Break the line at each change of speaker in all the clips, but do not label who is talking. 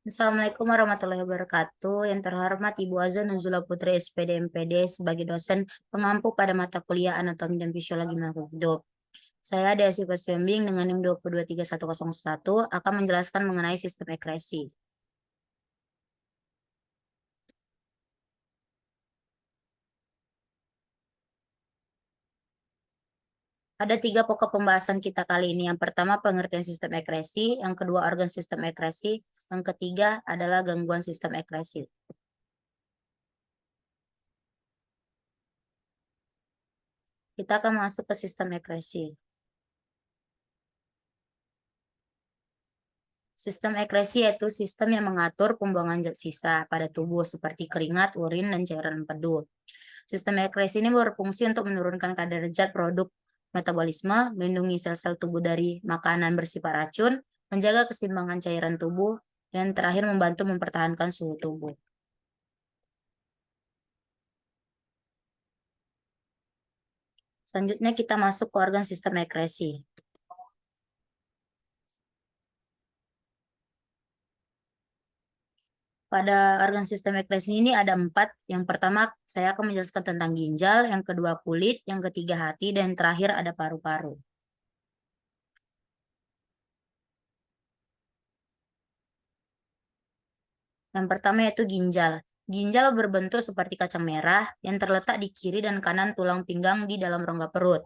Assalamualaikum warahmatullahi wabarakatuh. Yang terhormat Ibu Azza Nuzula Putri SPD MPD sebagai dosen pengampu pada mata kuliah Anatomi dan Fisiologi Makhluk Hidup. Saya Desi Pasembing dengan NIM 2231101 akan menjelaskan mengenai sistem ekresi. Ada 3 pokok pembahasan kita kali ini. Yang pertama pengertian sistem ekresi, yang kedua organ sistem ekresi, yang ketiga adalah gangguan sistem ekresi. Kita akan masuk ke sistem ekresi. Sistem ekresi yaitu sistem yang mengatur pembuangan zat sisa pada tubuh seperti keringat, urin, dan cairan empedu. Sistem ekresi ini berfungsi untuk menurunkan kadar zat produk metabolisme, melindungi sel-sel tubuh dari makanan bersifat racun, menjaga keseimbangan cairan tubuh, dan terakhir membantu mempertahankan suhu tubuh. Selanjutnya kita masuk ke organ sistem ekresi. Pada organ sistem ekresi ini ada 4. Yang pertama saya akan menjelaskan tentang ginjal, yang kedua kulit, yang ketiga hati, dan yang terakhir ada paru-paru. Yang pertama yaitu ginjal. Ginjal berbentuk seperti kacang merah yang terletak di kiri dan kanan tulang pinggang di dalam rongga perut.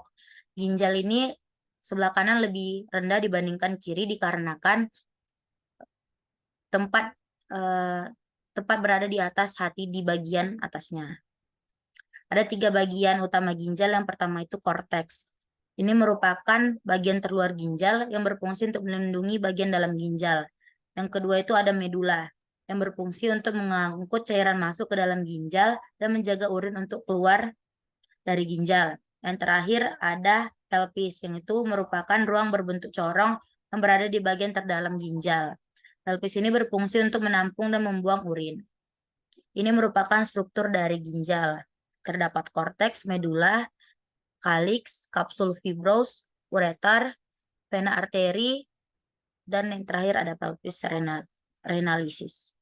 Ginjal ini sebelah kanan lebih rendah dibandingkan kiri dikarenakan tempat tepat berada di atas hati di bagian atasnya. Ada 3 bagian utama ginjal. Yang pertama itu korteks. Ini merupakan bagian terluar ginjal yang berfungsi untuk melindungi bagian dalam ginjal. Yang kedua itu ada medula yang berfungsi untuk mengangkut cairan masuk ke dalam ginjal dan menjaga urin untuk keluar dari ginjal. Yang terakhir ada pelvis, yang itu merupakan ruang berbentuk corong yang berada di bagian terdalam ginjal. Pelvis ini berfungsi untuk menampung dan membuang urin. Ini merupakan struktur dari ginjal. Terdapat korteks, medula, kaliks, kapsul fibros, ureter, vena arteri, dan yang terakhir ada pelvis renalisis.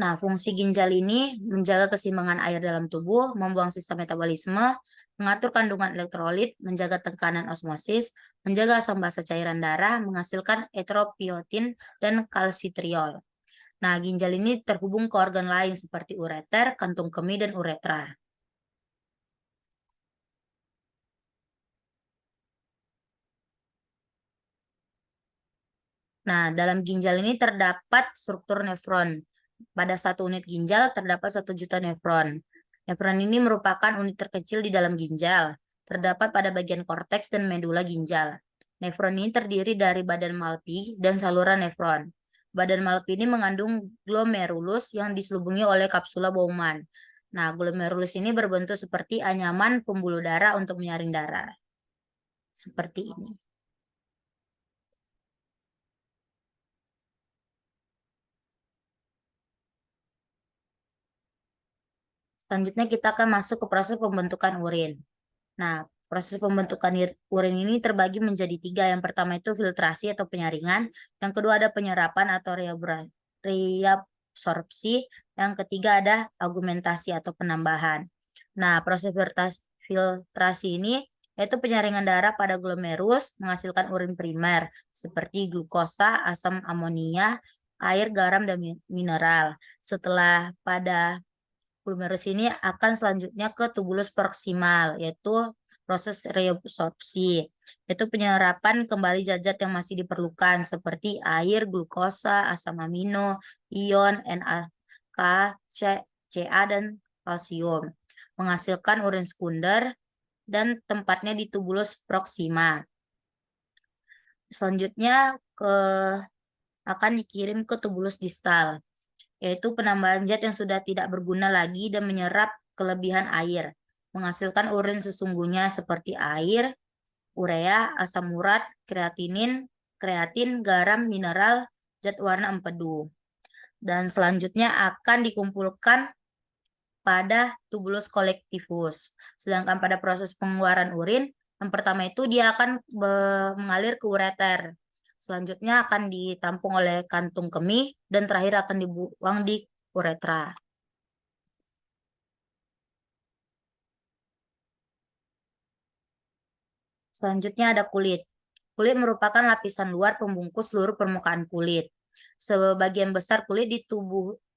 Nah, fungsi ginjal ini menjaga keseimbangan air dalam tubuh, membuang sisa metabolisme, mengatur kandungan elektrolit, menjaga tekanan osmosis, menjaga asam basa cairan darah, menghasilkan erythropoietin dan kalsitriol. Nah, ginjal ini terhubung ke organ lain seperti ureter, kantung kemih, dan uretra. Nah, dalam ginjal ini terdapat struktur nefron. Pada 1 unit ginjal terdapat 1 juta nefron. Nefron ini merupakan unit terkecil di dalam ginjal. Terdapat pada bagian korteks dan medula ginjal. Nefron ini terdiri dari badan Malpi dan saluran nefron. Badan Malpi ini mengandung glomerulus yang diselubungi oleh kapsula Bowman. Nah, glomerulus ini berbentuk seperti anyaman pembuluh darah untuk menyaring darah. Seperti ini. Selanjutnya kita akan masuk ke proses pembentukan urin. Nah, proses pembentukan urin ini terbagi menjadi 3. Yang pertama itu filtrasi atau penyaringan. Yang kedua ada penyerapan atau reabsorpsi. Yang ketiga ada augmentasi atau penambahan. Nah, proses filtrasi ini yaitu penyaringan darah pada glomerulus menghasilkan urin primer seperti glukosa, asam amonia, air, garam, dan mineral. Setelah pada glomerulus ini akan selanjutnya ke tubulus proksimal, yaitu proses reabsorpsi, yaitu penyerapan kembali zat-zat yang masih diperlukan seperti air, glukosa, asam amino, ion, NaK, Ca, dan kalsium, menghasilkan urin sekunder dan tempatnya di tubulus proksima. Selanjutnya akan dikirim ke tubulus distal, yaitu penambahan zat yang sudah tidak berguna lagi dan menyerap kelebihan air, menghasilkan urin sesungguhnya seperti air, urea, asam urat, kreatin, garam, mineral, zat warna empedu. Dan selanjutnya akan dikumpulkan pada tubulus kolektivus. Sedangkan pada proses pengeluaran urin Yang pertama itu dia akan mengalir ke ureter. Selanjutnya akan ditampung oleh kantung kemih dan terakhir akan dibuang di uretra. Selanjutnya ada kulit. Kulit merupakan lapisan luar pembungkus seluruh permukaan kulit. Sebagian besar kulit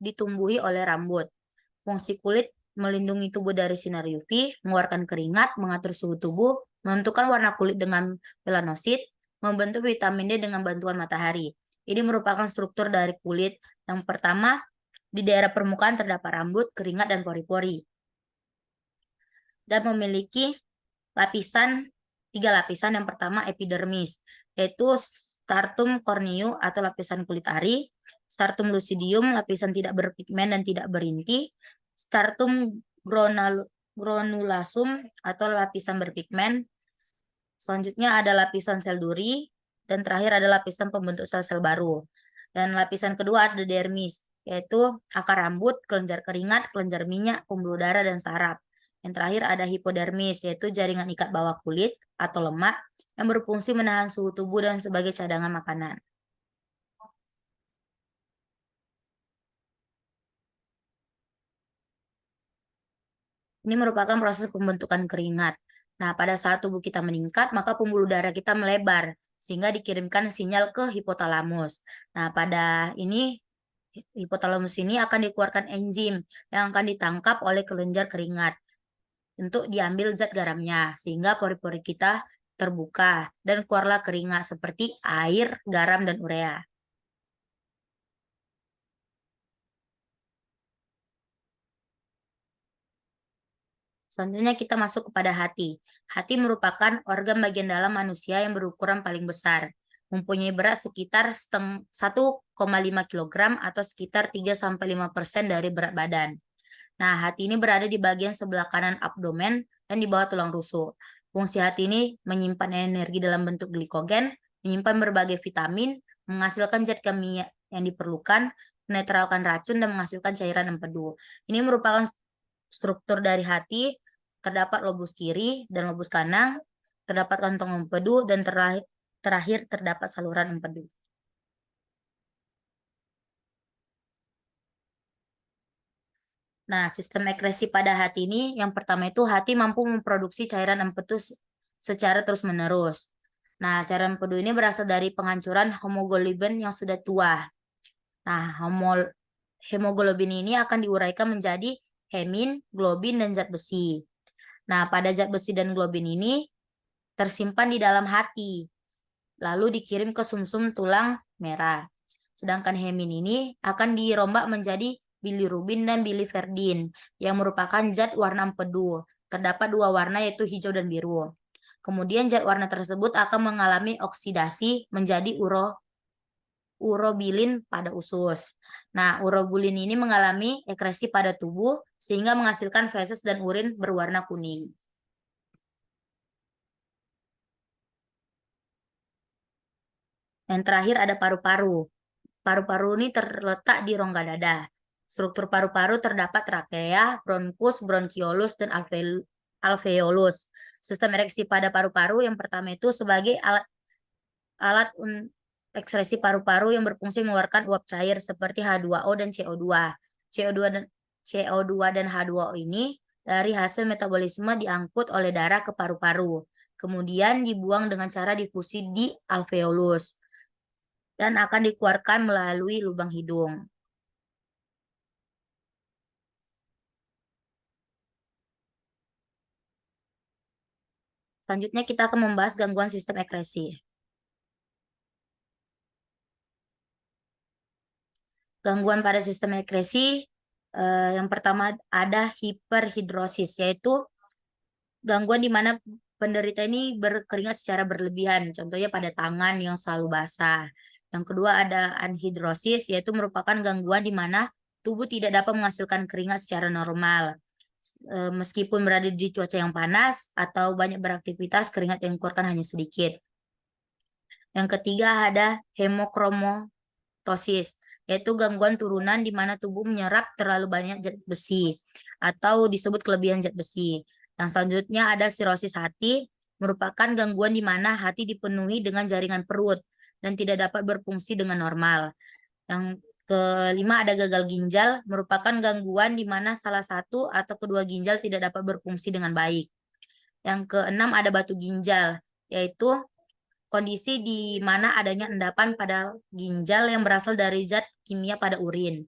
ditumbuhi oleh rambut. Fungsi kulit melindungi tubuh dari sinar UV, mengeluarkan keringat, mengatur suhu tubuh, menentukan warna kulit dengan melanosit, membentuk vitamin D dengan bantuan matahari. Ini merupakan struktur dari kulit. Yang pertama, di daerah permukaan terdapat rambut, keringat, dan pori-pori. Dan memiliki tiga lapisan. Yang pertama epidermis, yaitu stratum corneum atau lapisan kulit ari, stratum lucidium lapisan tidak berpigmen dan tidak berinti, stratum granulasum atau lapisan berpigmen. Selanjutnya ada lapisan sel duri dan terakhir ada lapisan pembentuk sel-sel baru. Dan lapisan kedua ada dermis, yaitu akar rambut, kelenjar keringat, kelenjar minyak, pembuluh darah dan saraf. Yang terakhir ada hipodermis, yaitu jaringan ikat bawah kulit atau lemak yang berfungsi menahan suhu tubuh dan sebagai cadangan makanan. Ini merupakan proses pembentukan keringat. Nah, pada saat tubuh kita meningkat, maka pembuluh darah kita melebar, sehingga dikirimkan sinyal ke hipotalamus. Nah, pada ini, hipotalamus ini akan dikeluarkan enzim yang akan ditangkap oleh kelenjar keringat untuk diambil zat garamnya, sehingga pori-pori kita terbuka dan keluarlah keringat seperti air, garam, dan urea. Selanjutnya kita masuk kepada hati. Hati merupakan organ bagian dalam manusia yang berukuran paling besar. Mempunyai berat sekitar 1,5 kg atau sekitar 3-5% dari berat badan. Nah, hati ini berada di bagian sebelah kanan abdomen dan di bawah tulang rusuk. Fungsi hati ini menyimpan energi dalam bentuk glikogen, menyimpan berbagai vitamin, menghasilkan zat kimia yang diperlukan, menetralkan racun, dan menghasilkan cairan empedu. Ini merupakan struktur dari hati. Terdapat lobus kiri dan lobus kanan, terdapat kantong empedu, dan terakhir terdapat saluran empedu. Nah, sistem ekresi pada hati ini, yang pertama itu hati mampu memproduksi cairan empedu secara terus-menerus. Nah, cairan empedu ini berasal dari penghancuran hemoglobin yang sudah tua. Nah, hemoglobin ini akan diuraikan menjadi hemin, globin, dan zat besi. Nah, pada zat besi dan globin ini tersimpan di dalam hati, lalu dikirim ke sumsum tulang merah. Sedangkan hemin ini akan dirombak menjadi bilirubin dan biliverdin yang merupakan zat warna empedu. Terdapat dua warna yaitu hijau dan biru. Kemudian zat warna tersebut akan mengalami oksidasi menjadi urobilin pada usus. Nah, urobilin ini mengalami ekresi pada tubuh sehingga menghasilkan feses dan urin berwarna kuning. Yang terakhir ada paru-paru. Paru-paru ini terletak di rongga dada. Struktur paru-paru terdapat trakea, bronkus, bronkiolus, dan alveolus. Sistem ereksi pada paru-paru yang pertama itu sebagai alat ekskresi paru-paru yang berfungsi mengeluarkan uap cair seperti H2O dan CO2. CO2 dan H2O ini dari hasil metabolisme diangkut oleh darah ke paru-paru. Kemudian dibuang dengan cara difusi di alveolus dan akan dikeluarkan melalui lubang hidung. Selanjutnya kita akan membahas gangguan sistem ekresi. Gangguan pada sistem ekresi yang pertama ada hiperhidrosis, yaitu gangguan di mana penderita ini berkeringat secara berlebihan, contohnya pada tangan yang selalu basah. Yang kedua ada anhidrosis, yaitu merupakan gangguan di mana tubuh tidak dapat menghasilkan keringat secara normal. Meskipun berada di cuaca yang panas atau banyak beraktivitas, keringat yang dikeluarkan hanya sedikit. Yang ketiga ada hemokromatosis, yaitu gangguan turunan di mana tubuh menyerap terlalu banyak zat besi atau disebut kelebihan zat besi. Yang selanjutnya ada sirosis hati, merupakan gangguan di mana hati dipenuhi dengan jaringan perut dan tidak dapat berfungsi dengan normal. Yang kelima ada gagal ginjal, merupakan gangguan di mana salah satu atau kedua ginjal tidak dapat berfungsi dengan baik. Yang keenam ada batu ginjal, yaitu kondisi di mana adanya endapan pada ginjal yang berasal dari zat kimia pada urin.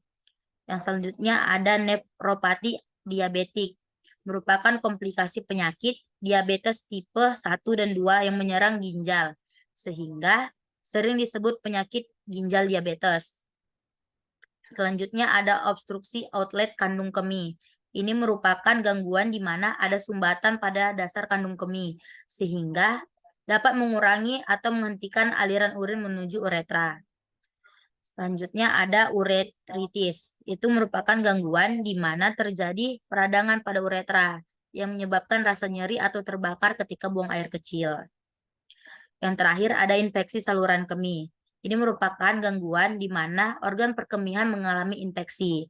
Yang selanjutnya ada nefropati diabetik, merupakan komplikasi penyakit diabetes tipe 1 dan 2 yang menyerang ginjal, sehingga sering disebut penyakit ginjal diabetes. Selanjutnya ada obstruksi outlet kandung kemih. Ini merupakan gangguan di mana ada sumbatan pada dasar kandung kemih, sehingga dapat mengurangi atau menghentikan aliran urin menuju uretra. Selanjutnya ada uretritis. Itu merupakan gangguan di mana terjadi peradangan pada uretra yang menyebabkan rasa nyeri atau terbakar ketika buang air kecil. Yang terakhir ada infeksi saluran kemih. Ini merupakan gangguan di mana organ perkemihan mengalami infeksi,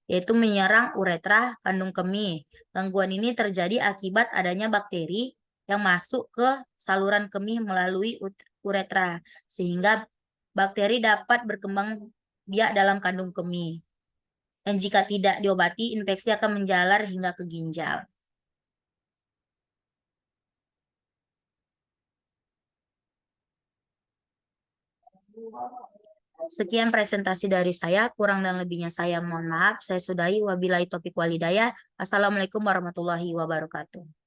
yaitu menyerang uretra, kandung kemih. Gangguan ini terjadi akibat adanya bakteri yang masuk ke saluran kemih melalui uretra, sehingga bakteri dapat berkembang biak dalam kandung kemih. Dan jika tidak diobati, infeksi akan menjalar hingga ke ginjal. Sekian presentasi dari saya, kurang dan lebihnya saya mohon maaf. Saya sudahi, wabillahi taufiq walhidayah. Assalamualaikum warahmatullahi wabarakatuh.